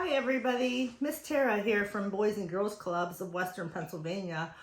Hi everybody, Miss Tara here from Boys and Girls Clubs of Western Pennsylvania.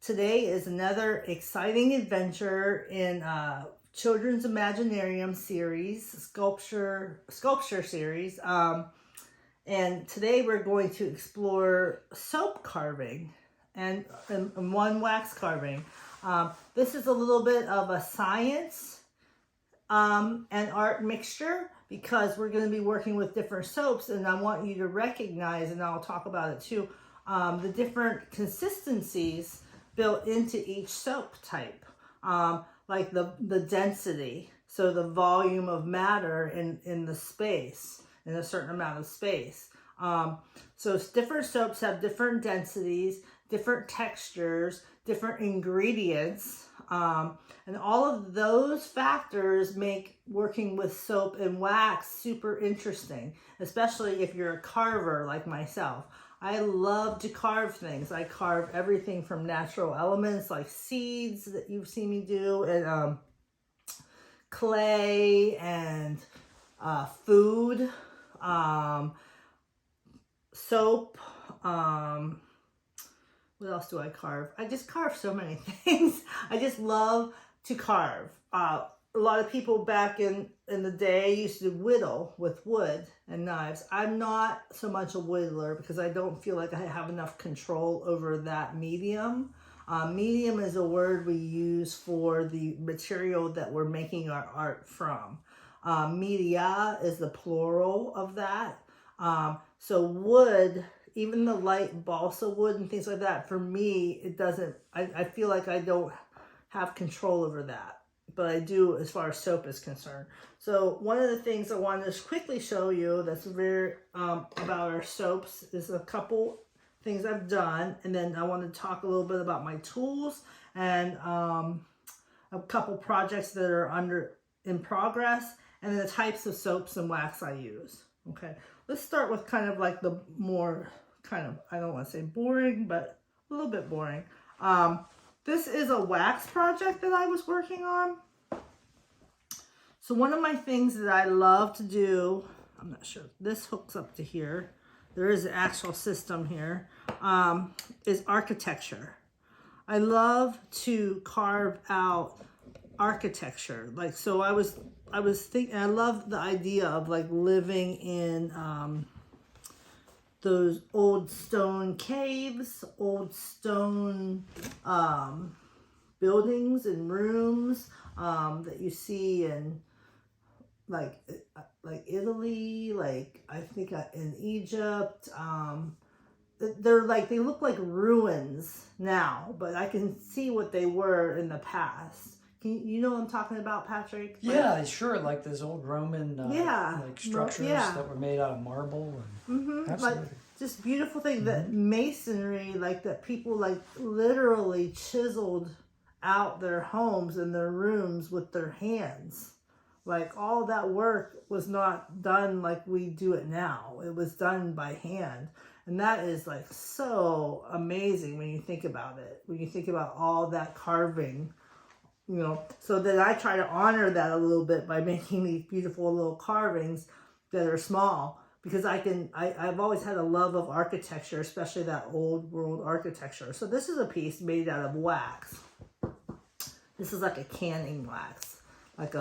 Today is another exciting adventure in Children's Imaginarium series, sculpture series. And today we're going to explore soap carving and one wax carving. This is a little bit of a science and art mixture, because we're going to be working with different soaps, and I want you to recognize, and I'll talk about it too, the different consistencies built into each soap type, like the density, so the volume of matter in the space, in a certain amount of space. So different soaps have different densities, different textures, different ingredients, and all of those factors make working with soap and wax super interesting, especially if you're a carver like myself. I love to carve things. I carve everything from natural elements like seeds that you've seen me do, and clay, and food, soap. What else do I carve? I just carve so many things. I just love to carve. A lot of people back in the day used to whittle with wood and knives. I'm not so much a whittler because I don't feel like I have enough control over that medium. Medium is a word we use for the material that we're making our art from. Media is the plural of that. So wood, even the light balsa wood and things like that, for me, it doesn't, I feel like I don't have control over that, but I do as far as soap is concerned. So one of the things I wanted to quickly show you that's very, about our soaps is a couple things I've done, and then I want to talk a little bit about my tools and a couple projects that are in progress, and then the types of soaps and wax I use. Okay, let's start with kind of like the more kind of, I don't want to say boring, but a little bit boring. This is a wax project that I was working on. So one of my things that I love to do, I'm not sure, this hooks up to here. There is an actual system here, is architecture. I love to carve out architecture. Like, so I was thinking, I love the idea of like living in those old stone caves, old stone buildings and rooms that you see in like Italy, like I think in Egypt. They're like, they look like ruins now, but I can see what they were in the past. You know what I'm talking about, Patrick? Yeah, sure. Like those old Roman like structures that were made out of marble. And, absolutely. Like just beautiful thing, that masonry, like that people like literally chiseled out their homes and their rooms with their hands. Like all that work was not done like we do it now. It was done by hand. And that is like so amazing when you think about it. When you think about all that carving, you know, so that I try to honor that a little bit by making these beautiful little carvings that are small, because I've always had a love of architecture, especially that old world architecture. So this is a piece made out of wax. This is like a canning wax, like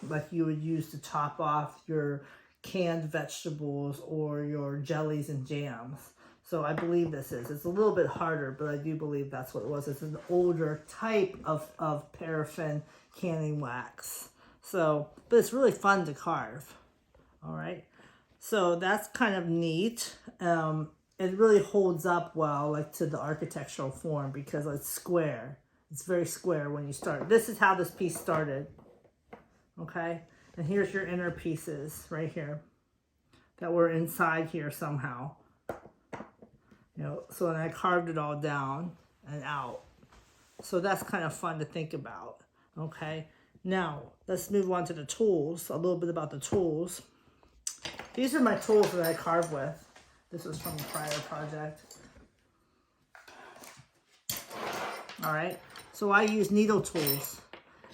like you would use to top off your canned vegetables or your jellies and jams. So I believe it's a little bit harder, but I do believe that's what it was. It's an older type of paraffin canning wax. So, but it's really fun to carve. All right. So that's kind of neat. It really holds up well, like to the architectural form, because it's square. It's very square when you start. This is how this piece started. Okay. And here's your inner pieces right here that were inside here somehow. You know, so then I carved it all down and out. So that's kind of fun to think about. Okay, now let's move on to the tools. A little bit about the tools. These are my tools that I carve with. This was from a prior project. All right, so I use needle tools.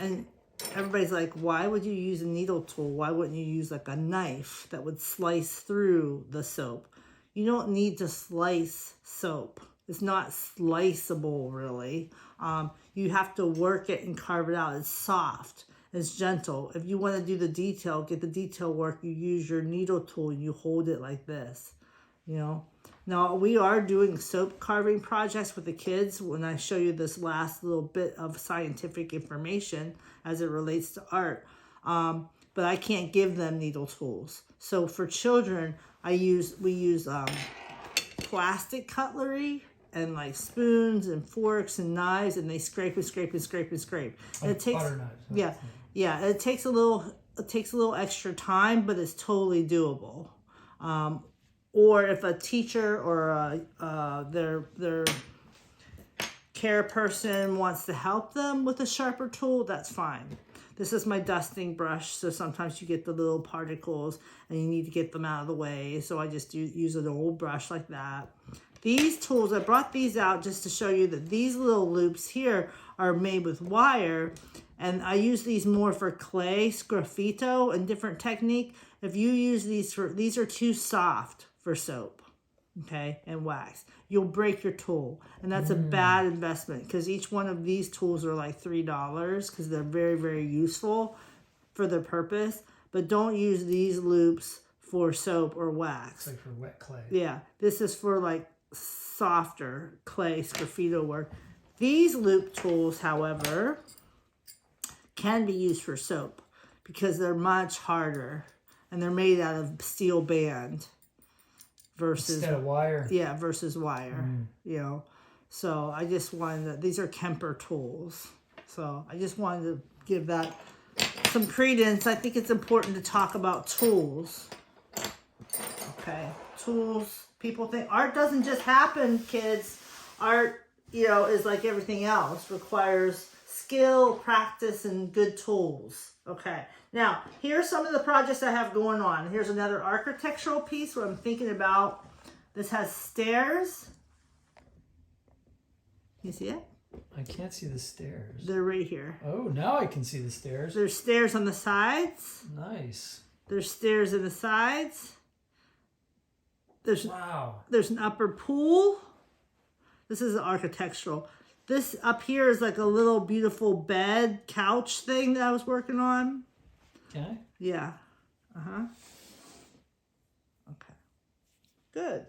And everybody's like, why would you use a needle tool? Why wouldn't you use like a knife that would slice through the soap? You don't need to slice soap. It's not sliceable, really. You have to work it and carve it out. It's soft. It's gentle. If you want to do the detail, get the detail work, you use your needle tool and you hold it like this, you know. Now, we are doing soap carving projects with the kids when I show you this last little bit of scientific information as it relates to art. But I can't give them needle tools. So for children, we use plastic cutlery and like spoons and forks and knives, and they scrape and scrape and scrape and scrape. And it takes, butter knives. Yeah. It takes a little extra time, but it's totally doable. Or if a teacher or their care person wants to help them with a sharper tool, that's fine. This is my dusting brush, so sometimes you get the little particles and you need to get them out of the way. So I just use an old brush like that. These tools, I brought these out just to show you that these little loops here are made with wire, and I use these more for clay, sgraffito, and different technique. If you use these are too soft for soap, okay, and wax, you'll break your tool, and that's a bad investment, because each one of these tools are like $3 because they're very, very useful for their purpose. But don't use these loops for soap or wax. It's like for wet clay. Yeah, this is for like softer clay sgraffito work. These loop tools, however, can be used for soap because they're much harder and they're made out of steel band versus instead of wire. Yeah, versus wire. You know, so I just wanted to, these are Kemper tools. So I just wanted to give that some credence. I think it's important to talk about tools. Okay, tools. People think art doesn't just happen, kids. Art, you know, is like everything else, requires skill, practice, and good tools. Okay, now here's some of the projects I have going on. Here's another architectural piece where I'm thinking about. This has stairs. You see it? I can't see the stairs. They're right here. Oh, now I can see the stairs. There's stairs on the sides. Nice. There's stairs on the sides. Wow. There's an upper pool. This is architectural. This up here is like a little beautiful bed, couch thing that I was working on. Okay. Yeah. Uh-huh. Okay. Good.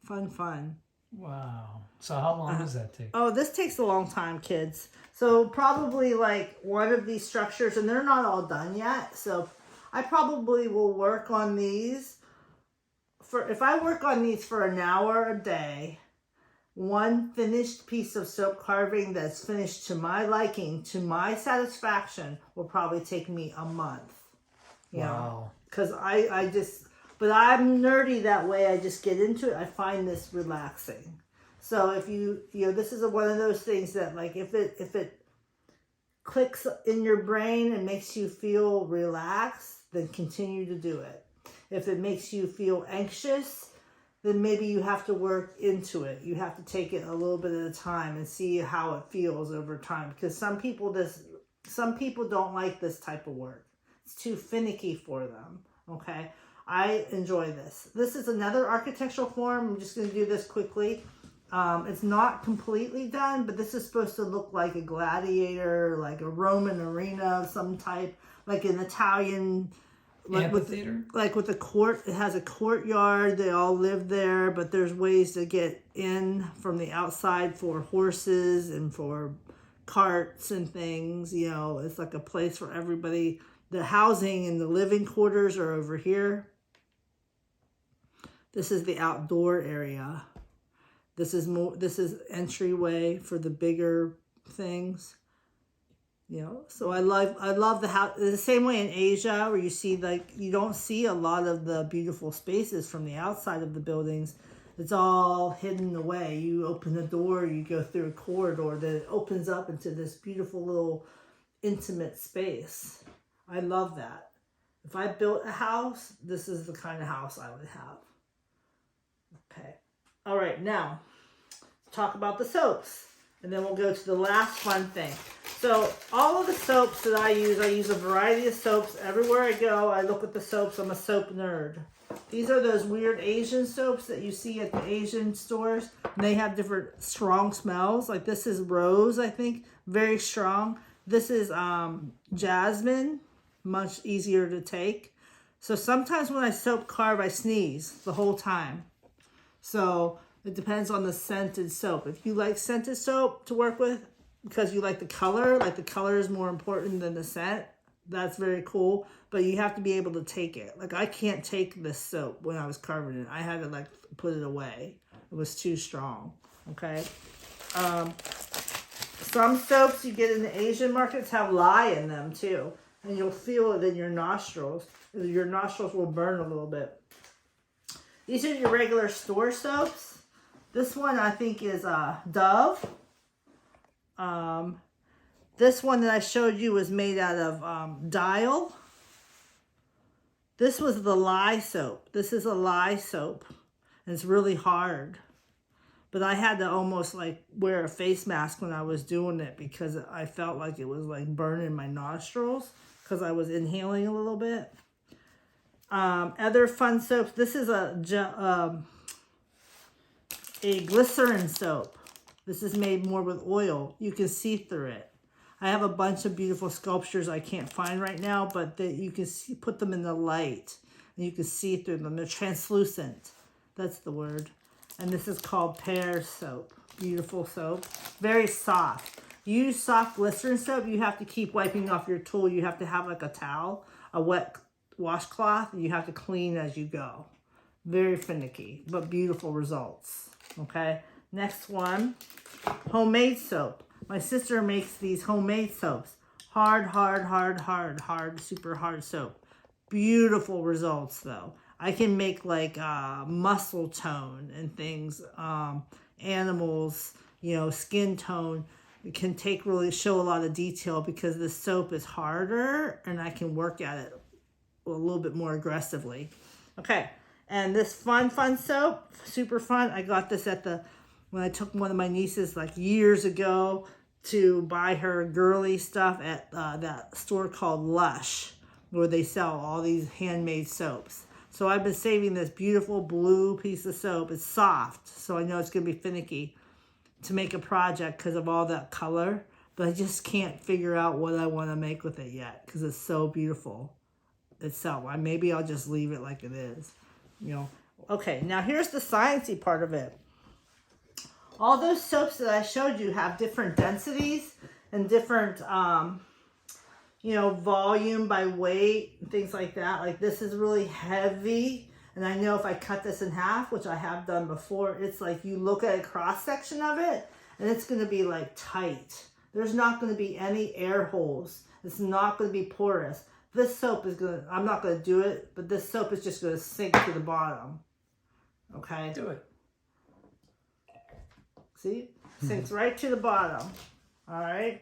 Fun. Wow. So how long does that take? Oh, this takes a long time, kids. So probably like one of these structures, and they're not all done yet. So I probably will work on these if I work on these for an hour a day, one finished piece of soap carving that's finished to my liking, to my satisfaction, will probably take me a month. Wow. Because but I'm nerdy that way. I just get into it. I find this relaxing. So if this is one of those things that, like, if it clicks in your brain and makes you feel relaxed, then continue to do it. If it makes you feel anxious, then maybe you have to work into it. You have to take it a little bit at a time and see how it feels over time. Because some people don't like this type of work. It's too finicky for them. Okay, I enjoy this. This is another architectural form. I'm just going to do this quickly. It's not completely done, but this is supposed to look like a gladiator, like a Roman arena of some type, like an Italian amphitheater. Like with a court. It has a courtyard. They all live there, but there's ways to get in from the outside for horses and for carts and things. You know, it's like a place for everybody. The housing and the living quarters are over here. This is the outdoor area. This is entryway for the bigger things. You know, so I love the house. The same way in Asia, where you see, like, you don't see a lot of the beautiful spaces from the outside of the buildings. It's all hidden away. You open the door, you go through a corridor that opens up into this beautiful little intimate space. I love that. If I built a house, this is the kind of house I would have. Okay. All right, now talk about the soaps. And then we'll go to the last fun thing. So all of the soaps that I use a variety of soaps. Everywhere I go, I look at the soaps. I'm a soap nerd. These are those weird Asian soaps that you see at the Asian stores. And they have different strong smells. Like this is rose, I think. Very strong. This is jasmine. Much easier to take. So sometimes when I soap carve, I sneeze the whole time. So it depends on the scented soap. If you like scented soap to work with, because you like the color is more important than the scent, that's very cool. But you have to be able to take it. Like I can't take this soap when I was carving it. I had to like put it away. It was too strong. Okay. Some soaps you get in the Asian markets have lye in them too. And you'll feel it in your nostrils. Your nostrils will burn a little bit. These are your regular store soaps. This one I think is Dove. This one that I showed you was made out of Dial. This was the Lye Soap. This is a Lye Soap. And it's really hard. But I had to almost like wear a face mask when I was doing it because I felt like it was like burning my nostrils because I was inhaling a little bit. Other fun soaps. This is a Glycerin Soap. This is made more with oil. You can see through it. I have a bunch of beautiful sculptures I can't find right now, but you can see, put them in the light and you can see through them. They're translucent. That's the word. And this is called Pear Soap. Beautiful soap. Very soft. You use soft glycerin soap, you have to keep wiping off your tool. You have to have like a towel, a wet washcloth, and you have to clean as you go. Very finicky, but beautiful results. Okay, next one, homemade soap. My sister makes these homemade soaps. Hard, super hard soap. Beautiful results though. I can make like muscle tone and things, animals, skin tone. It can show a lot of detail because the soap is harder and I can work at it a little bit more aggressively. Okay, and this fun soap, super fun. I got this when I took one of my nieces like years ago to buy her girly stuff at that store called Lush, where they sell all these handmade soaps. So I've been saving this beautiful blue piece of soap. It's soft, so I know it's going to be finicky to make a project because of all that color. But I just can't figure out what I want to make with it yet because it's so beautiful itself. Maybe I'll just leave it like it is. Okay, now here's the sciencey part of it. All those soaps that I showed you have different densities and different volume by weight and things like that. Like this is really heavy. And I know if I cut this in half, which I have done before, it's like you look at a cross section of it and it's going to be like tight. There's not going to be any air holes. It's not going to be porous. This soap is going to, I'm not going to do it, but this soap is just going to sink to the bottom. Okay? Do it. See? Sinks right to the bottom. All right?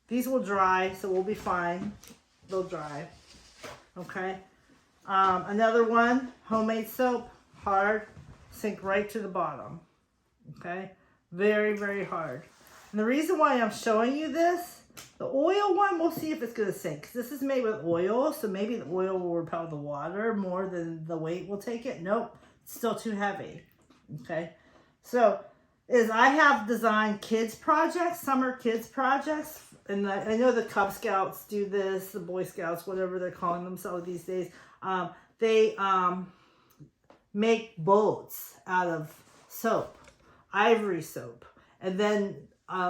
These will dry, so we'll be fine. They'll dry. Okay? Another one, homemade soap, hard, sink right to the bottom. Okay? Very, very hard. And the reason why I'm showing you this, the oil one, we'll see if it's going to sink. This is made with oil, so maybe the oil will repel the water more than the weight will take it. Nope, it's still too heavy. Okay? So, I have designed kids projects, summer kids projects, and I know the Cub Scouts do this, the Boy Scouts, whatever they're calling themselves these days. They make boats out of soap, ivory soap. And then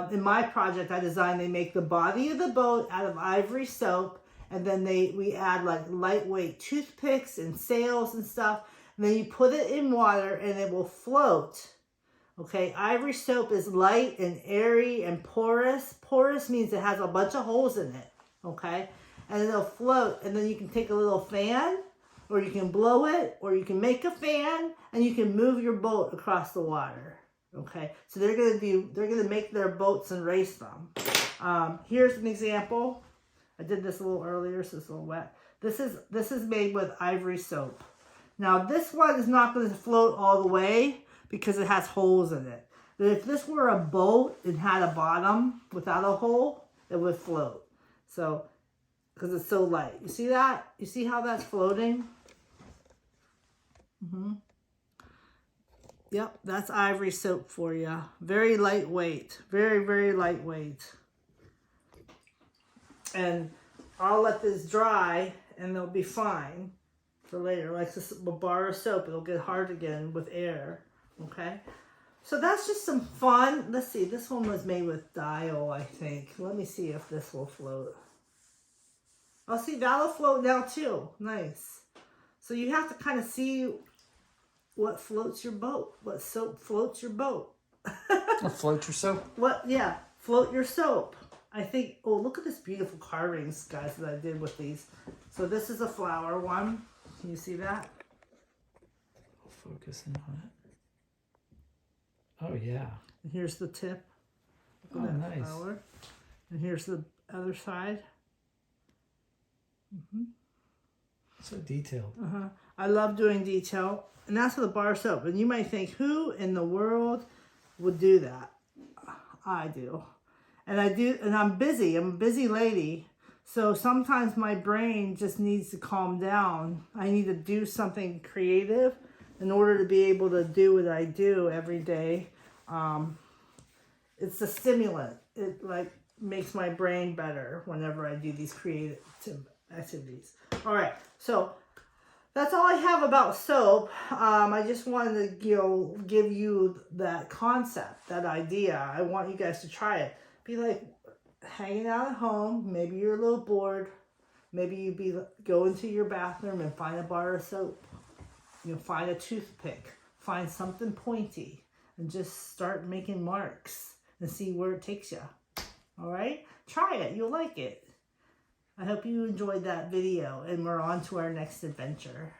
in my project they make the body of the boat out of ivory soap. And then we add like lightweight toothpicks and sails and stuff. And then you put it in water and it will float. Okay, ivory soap is light and airy and porous. Porous means it has a bunch of holes in it. Okay, and it'll float. And then you can take a little fan, or you can blow it, or you can make a fan, and you can move your boat across the water. Okay, so they're gonna make their boats and race them. Here's an example. I did this a little earlier, so it's a little wet. This is made with ivory soap. Now this one is not going to float all the way because it has holes in it. But if this were a boat and had a bottom without a hole, it would float. So, because it's so light. You see that? You see how that's floating? Yep, that's ivory soap for you. Very lightweight. Very, very lightweight. And I'll let this dry and they'll be fine for later. Like this bar of soap, it'll get hard again with air. Okay? So that's just some fun. Let's see, this one was made with dial, I think. Let me see if this will float. Oh, see, that'll float now too. Nice. So you have to kind of see what floats your boat. What soap floats your boat. Float your soap. What? Yeah, float your soap. I think, oh, look at this beautiful carvings, guys, that I did with these. So this is a flower one. Can you see that? I'll focus in on it. Oh, yeah. And here's the tip. Look at that nice. Flower. And here's the other side. So detailed. I love doing detail. And that's with a bar soap. And you might think, who in the world would do that? I do. And I do, and I'm busy. I'm a busy lady. So sometimes my brain just needs to calm down. I need to do something creative in order to be able to do what I do every day. It's a stimulant. It like makes my brain better whenever I do these creative activities. All right, so that's all I have about soap. I just wanted to give you that concept, that idea. I want you guys to try it. Be like hanging out at home. Maybe you're a little bored. Maybe you go into your bathroom and find a bar of soap. Find a toothpick. Find something pointy. And just start making marks. And see where it takes you. Alright? Try it. You'll like it. I hope you enjoyed that video. And we're on to our next adventure.